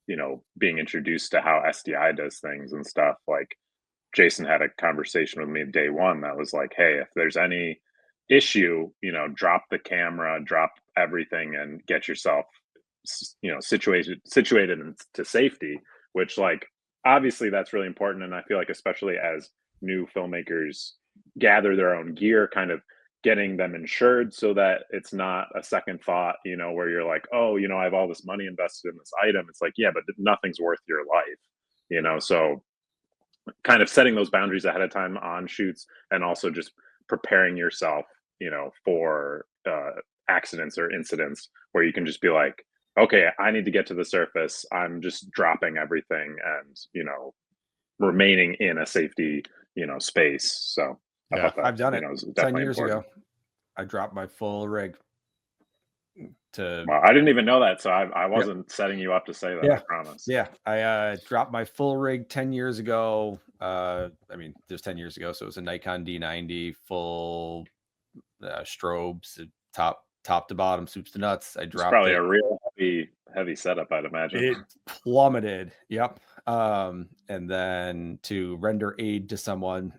you know, being introduced to how SDI does things and stuff. Like Jason had a conversation with me day one that was like, hey, if there's any issue, you know, drop the camera, drop everything and get yourself, you know, situated to safety, which like, obviously that's really important. And I feel like, especially as new filmmakers gather their own gear, kind of getting them insured so that it's not a second thought, you know, where you're like, oh, you know, I have all this money invested in this item. It's like, yeah, but nothing's worth your life, you know? So kind of setting those boundaries ahead of time on shoots, and also just preparing yourself, you know, for accidents or incidents where you can just be like, okay, I need to get to the surface. I'm just dropping everything and, you know, remaining in a safety, you know, space. So yeah, I've done it 10 years important. ago. I dropped my full rig to. Well, I didn't even know that, so I wasn't setting you up to say that. Yeah. I promise. Yeah, I dropped my full rig 10 years ago. I mean, there's 10 years ago, so it was a Nikon D90 full strobes, top to bottom, soups to nuts. I dropped. It's probably a real heavy setup, I'd imagine. It plummeted. Yep. And then to render aid to someone.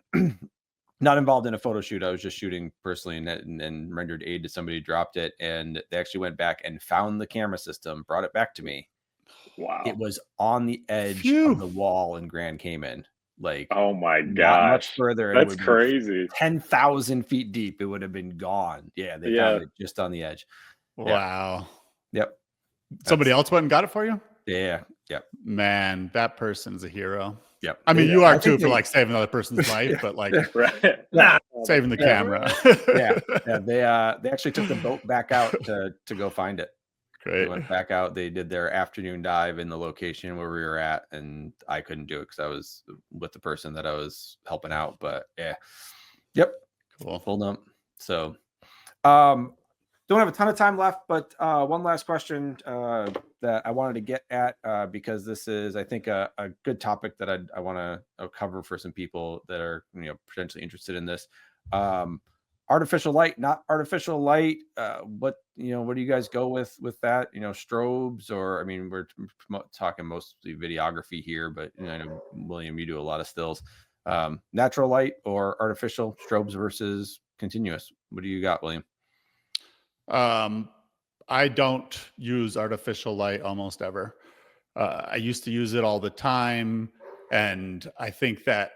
Not involved in a photo shoot. I was just shooting personally and rendered aid to somebody who dropped it. And they actually went back and found the camera system, brought it back to me. Wow. It was on the edge of the wall in Grand Cayman. Like, oh my gosh. Not much further. That's crazy. 10,000 feet deep. It would have been gone. Yeah. They found it just on the edge. Wow. Yep. Somebody else went and got it for you? Yeah. Yep. Man, that person's a hero. Yep. I mean, you are too for like saving another person's life, but like saving the camera. Yeah. They actually took the boat back out to go find it. They Great. went back out. They did their afternoon dive in the location where we were at, and I couldn't do it because I was with the person that I was helping out. But yeah, yep, Cool. full dump. So, don't have a ton of time left, but one last question that I wanted to get at because this is, I think, a good topic that I want to cover for some people that are potentially interested in this. Artificial light, not artificial light. What do you guys go with that? Strobes, or I mean, we're talking mostly videography here, but I know William, you do a lot of stills. Natural light or artificial, strobes versus continuous. What do you got, William? I don't use artificial light almost ever. I used to use it all the time, and I think that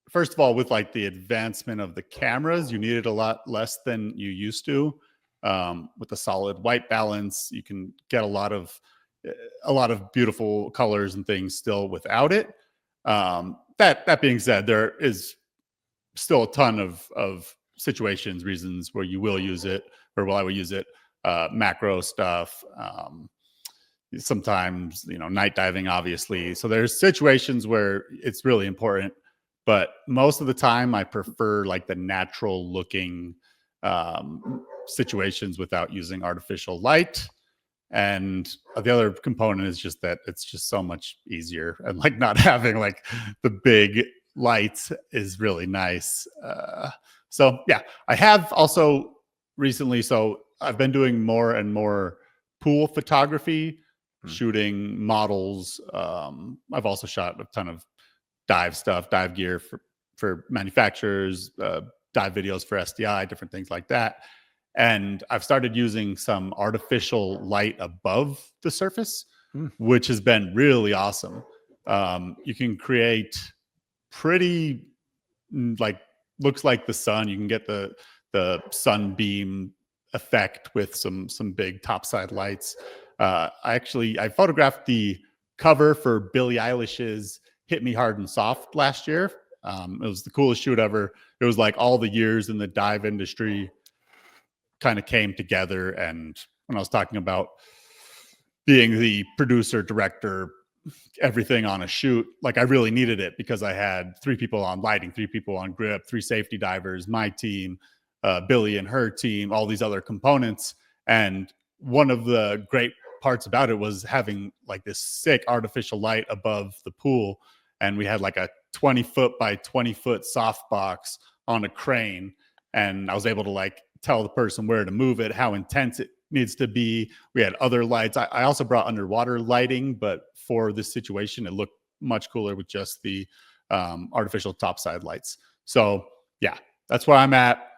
first of all, with like the advancement of the cameras, you needed a lot less than you used to. With the solid white balance, you can get a lot of beautiful colors and things still without it. That being said, there is still a ton of situations, reasons where you will use it, or I will use it. Macro stuff. Sometimes, night diving, obviously. So there's situations where it's really important, but most of the time I prefer like the natural looking situations without using artificial light. And the other component is just that it's just so much easier, and like not having like the big lights is really nice. So yeah, I have also recently, so I've been doing more and more pool photography, shooting models. I've also shot a ton of dive stuff, dive gear for manufacturers, dive videos for SDI, different things like that. And I've started using some artificial light above the surface, which has been really awesome. You can create pretty like looks like the sun. You can get the sunbeam effect with some big topside lights. I photographed the cover for Billie Eilish's "Hit Me Hard and Soft" last year. It was the coolest shoot ever. It was like all the years in the dive industry kind of came together. And when I was talking about being the producer, director, everything on a shoot, like I really needed it because I had 3 people on lighting, 3 people on grip, 3 safety divers, my team, Billy and her team, all these other components. And one of the great parts about it was having like this sick artificial light above the pool. And we had like a 20-foot by 20-foot softbox on a crane. And I was able to like tell the person where to move it, how intense it needs to be. We had other lights. I also brought underwater lighting, but for this situation, it looked much cooler with just the artificial topside lights. So yeah, that's where I'm at.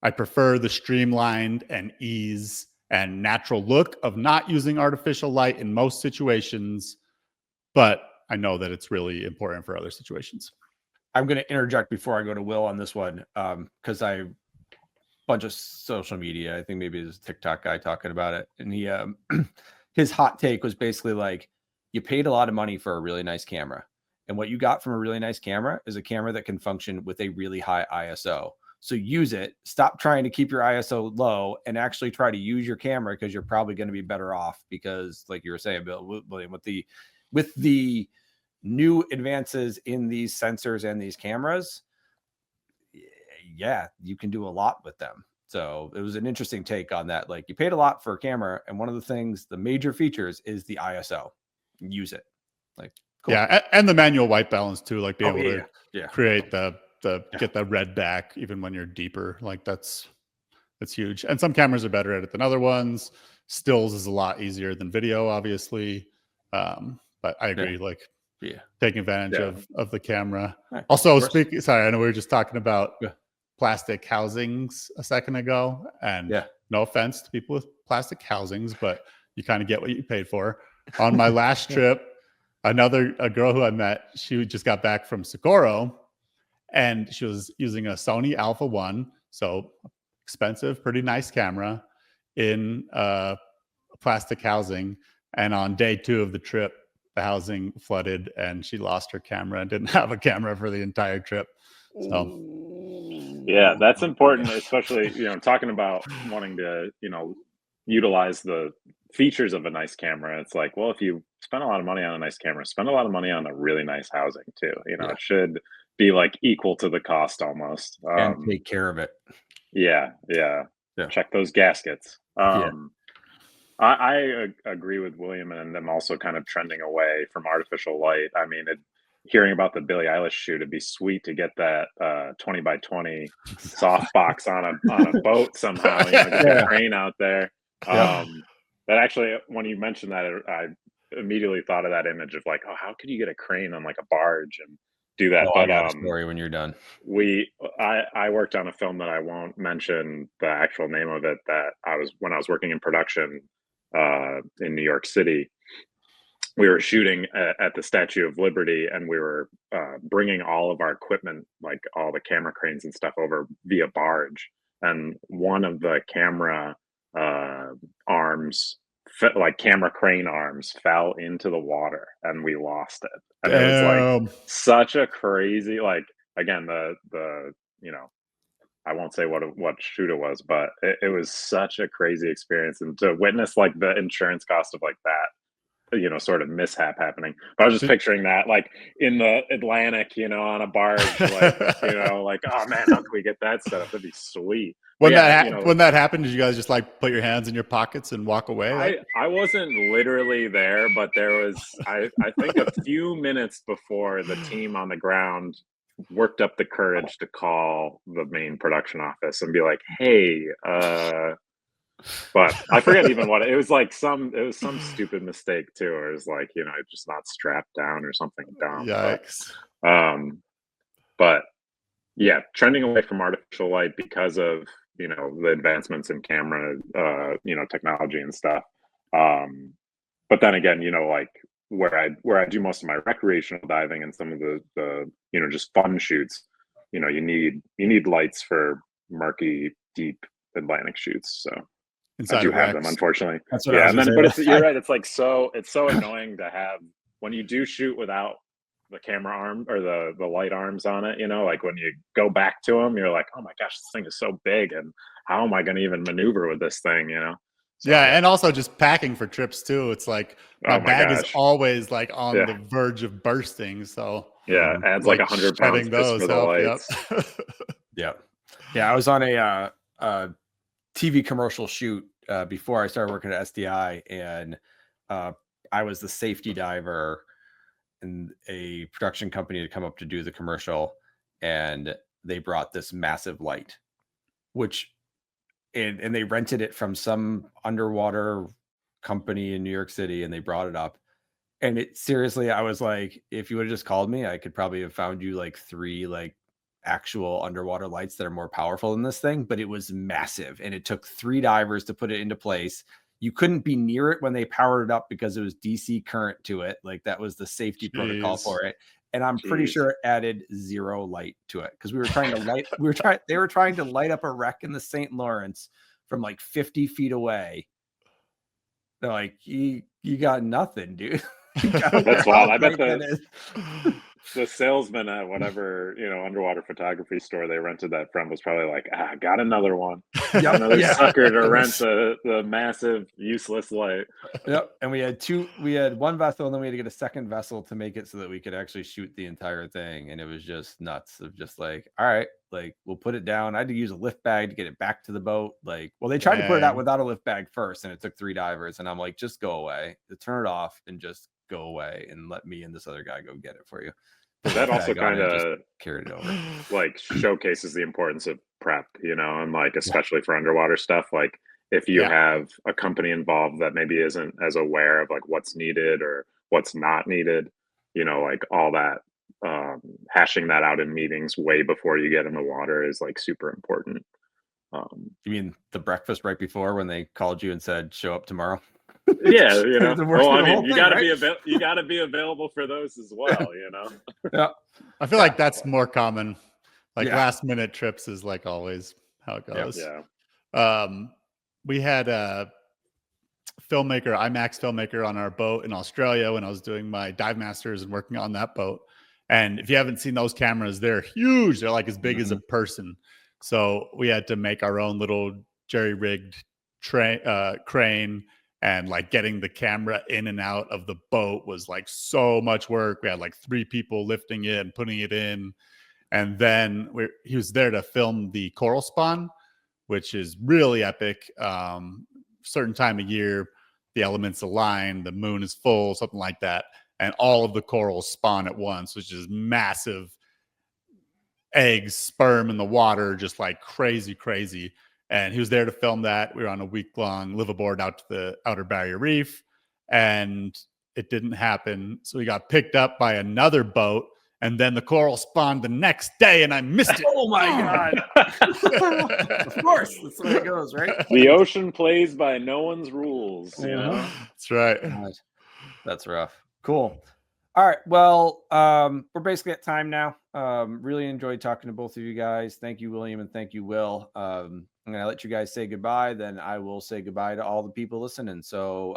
I prefer the streamlined and ease and natural look of not using artificial light in most situations, but I know that it's really important for other situations. I'm going to interject before I go to Will on this one, because I bunch of social media. I think maybe it was a TikTok guy talking about it, and he his hot take was basically like, you paid a lot of money for a really nice camera, and what you got from a really nice camera is a camera that can function with a really high ISO. So use it. Stop trying to keep your ISO low and actually try to use your camera, because you're probably going to be better off, because like you were saying, Bill, William, with the new advances in these sensors and these cameras, yeah, you can do a lot with them. So it was an interesting take on that. Like, you paid a lot for a camera, and one of the things, the major features, is the ISO. Use it. Like, cool. Yeah, and the manual white balance too, like be able to yeah. create the get the red back even when you're deeper. Like that's huge. And some cameras are better at it than other ones. Stills is a lot easier than video, obviously. But I agree, like taking advantage of the camera. Right. Also, sorry, I know we were just talking about plastic housings a second ago, and no offense to people with plastic housings, but you kind of get what you paid for. On my last trip, a girl who I met, she just got back from Socorro, and she was using a Sony Alpha 1, so expensive, pretty nice camera, in a plastic housing. And on day 2 of the trip, the housing flooded, and she lost her camera and didn't have a camera for the entire trip. So yeah, that's important, especially talking about wanting to utilize the features of a nice camera. It's like, well, if you spend a lot of money on a nice camera, spend a lot of money on a really nice housing too. You know, Yeah. it should be like equal to the cost almost. And take care of it. Yeah, yeah. Yeah. Check those gaskets. Yeah. I agree with William, and I'm also kind of trending away from artificial light. I mean, hearing about the Billie Eilish shoot, it'd be sweet to get that 20 by 20 softbox on a boat somehow. You know, get Yeah. the crane out there. Yeah. That actually, when you mentioned that, I immediately thought of that image of like, oh, how could you get a crane on like a barge and do that? Oh, I But got a story when you're done. I worked on a film that I won't mention the actual name of it, that when I was working in production in New York City. We were shooting at the Statue of Liberty, and we were bringing all of our equipment, like all the camera cranes and stuff, over via barge. And one of the camera arms, like camera crane arms, fell into the water, and we lost it. And it was like such a crazy, like, again, the you know, I won't say what shoot it was, but it was such a crazy experience, and to witness like the insurance cost of like that, you know, sort of mishap happening. But I was just picturing that like in the Atlantic, you know, on a barge, like, you know, like, oh man, how can we get that set up? That'd be sweet. When Yeah, when that happened, did you guys just like put your hands in your pockets and walk away? I wasn't literally there, but there was, I think a few minutes before, the team on the ground worked up the courage to call the main production office and be like, hey, but I forget even what it was, like some stupid mistake too, or it was like, you know, just not strapped down or something dumb. Yikes. But yeah, trending away from artificial light because of, you know, the advancements in camera, you know, technology and stuff. But then again, you know, like where I do most of my recreational diving and some of the you know, just fun shoots, you know, you need lights for murky, deep Atlantic shoots. So Inside I do have Rex. them, unfortunately. That's what Yeah, I and was then, gonna but say. you're right. It's so annoying to have when you do shoot without the camera arm or the light arms on it. You know, like when you go back to them, you're like, oh my gosh, this thing is so big, and how am I going to even maneuver with this thing? You know. So, yeah, and also just packing for trips too. It's like my oh my bag is gosh. always like on Yeah. the verge of bursting. So Yeah, adds like 100 pounds shedding just those for the up. lights. Yep. Yeah. I was on a TV commercial shoot before I started working at SDI, and I was the safety diver, and a production company had come up to do the commercial, and they brought this massive light, which and they rented it from some underwater company in New York City, and they brought it up. And it seriously, I was like, if you would have just called me, I could probably have found you like 3 like actual underwater lights that are more powerful than this thing, but it was massive, and it took 3 divers to put it into place. You couldn't be near it when they powered it up because it was DC current to it. Like that was the safety protocol for it. And I'm pretty sure it added 0 light to it because we were trying to they were trying to light up a wreck in the St. Lawrence from like 50 feet away. They're like, you got nothing, dude. That's wild. I bet the salesman at whatever, you know, underwater photography store they rented that from was probably like, got another one. Yep. Another sucker to rent the massive useless light. Yep. And we had 1 vessel, and then we had to get a second vessel to make it so that we could actually shoot the entire thing. And it was just nuts of just like, all right, like we'll put it down. I had to use a lift bag to get it back to the boat. Like, well, they tried to put it out without a lift bag first, and it took 3 divers. And I'm like, just go away, turn it off and just go away and let me and this other guy go get it for you. That also kind of carried it over, like showcases the importance of prep, you know, and like especially for underwater stuff. Like if you have a company involved that maybe isn't as aware of like what's needed or what's not needed, you know, like all that hashing that out in meetings way before you get in the water is like super important. You mean the breakfast right before when they called you and said show up tomorrow? Yeah, you know. Well, I mean, you gotta right? you gotta be available for those as well, you know. Yeah, I feel like that's more common. Like last minute trips is like always how it goes. Yeah. We had a filmmaker, IMAX filmmaker, on our boat in Australia when I was doing my dive masters and working on that boat. And if you haven't seen those cameras, they're huge. They're like as big as a person. So we had to make our own little jerry rigged crane And like getting the camera in and out of the boat was like so much work. We had like 3 people lifting it and putting it in. And then he was there to film the coral spawn, which is really epic. Certain time of year, the elements align, the moon is full, something like that. And all of the corals spawn at once, which is massive eggs, sperm in the water, just like crazy. And he was there to film that. We were on a week-long liveaboard out to the Outer Barrier Reef, and it didn't happen. So we got picked up by another boat, and then the coral spawned the next day, and I missed it. Oh my God. Of course. That's the way it goes, right? The ocean plays by no one's rules. You know? That's right. God. That's rough. Cool. All right. Well, we're basically at time now. Really enjoyed talking to both of you guys. Thank you, William, and thank you, Will. I'm gonna let you guys say goodbye. Then I will say goodbye to all the people listening. So,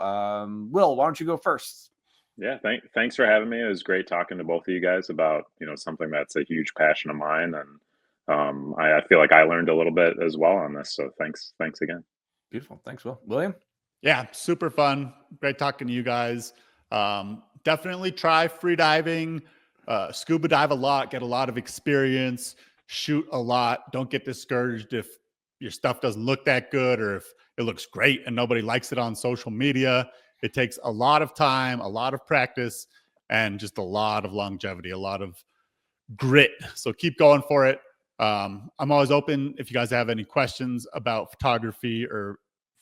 Will, why don't you go first? Yeah, thanks for having me. It was great talking to both of you guys about, something that's a huge passion of mine, and I feel like I learned a little bit as well on this. So thanks again. Beautiful. Thanks, Will. William? Yeah, super fun. Great talking to you guys. Definitely try free diving, scuba dive a lot, get a lot of experience, shoot a lot. Don't get discouraged if your stuff doesn't look that good or if it looks great and nobody likes it on social media. It takes a lot of time, a lot of practice, and just a lot of longevity, a lot of grit. So keep going for it. I'm always open if you guys have any questions about photography or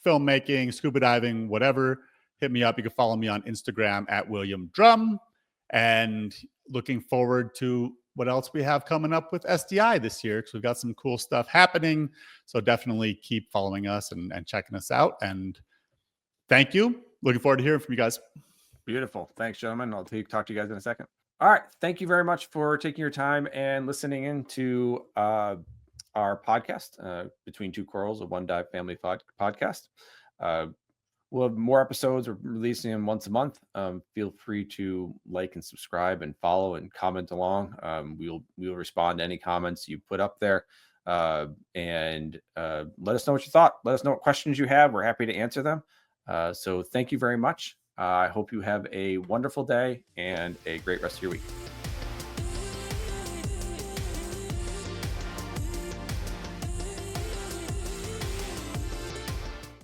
filmmaking, scuba diving, whatever. Hit me up. You can follow me on Instagram at William Drumm. And looking forward to what else we have coming up with SDI this year, because we've got some cool stuff happening. So definitely keep following us and checking us out. And thank you. Looking forward to hearing from you guys. Beautiful. Thanks, gentlemen. I'll talk to you guys in a second. All right. Thank you very much for taking your time and listening into our podcast, Between Two Corals, a One Dive Family podcast. We'll have more episodes. We're releasing them once a month. Feel free to like and subscribe and follow and comment along. We'll respond to any comments you put up there. And let us know what you thought. Let us know what questions you have. We're happy to answer them. So thank you very much. I hope you have a wonderful day and a great rest of your week.